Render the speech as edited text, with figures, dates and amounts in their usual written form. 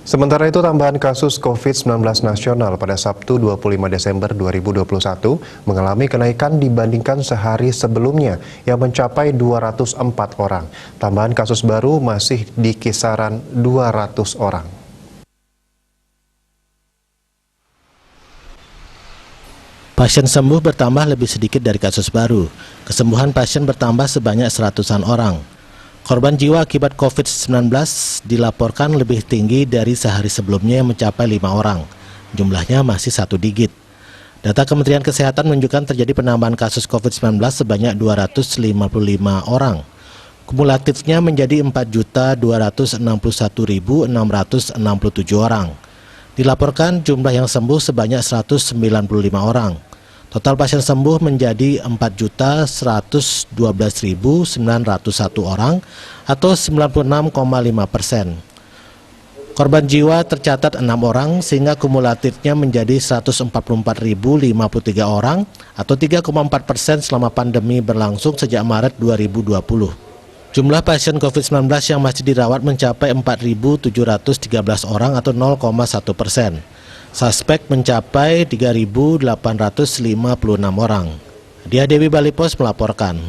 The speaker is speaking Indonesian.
Sementara itu, tambahan kasus COVID-19 nasional pada Sabtu 25 Desember 2021 mengalami kenaikan dibandingkan sehari sebelumnya yang mencapai 204 orang. Tambahan kasus baru masih di kisaran 200 orang. Pasien sembuh bertambah lebih sedikit dari kasus baru. Kesembuhan pasien bertambah sebanyak 100-an orang. Korban jiwa akibat COVID-19 dilaporkan lebih tinggi dari sehari sebelumnya yang mencapai 5 orang. Jumlahnya masih 1 digit. Data Kementerian Kesehatan menunjukkan terjadi penambahan kasus COVID-19 sebanyak 255 orang. Kumulatifnya menjadi 4.261.667 orang. Dilaporkan jumlah yang sembuh sebanyak 195 orang. Total pasien sembuh menjadi 4.112.901 orang atau 96,5%. Korban jiwa tercatat 6 orang sehingga kumulatifnya menjadi 144.053 orang atau 3,4% selama pandemi berlangsung sejak Maret 2020. Jumlah pasien COVID-19 yang masih dirawat mencapai 4.713 orang atau 0,1%. Suspek mencapai 3.856 orang. Dia Dewi Balipos melaporkan.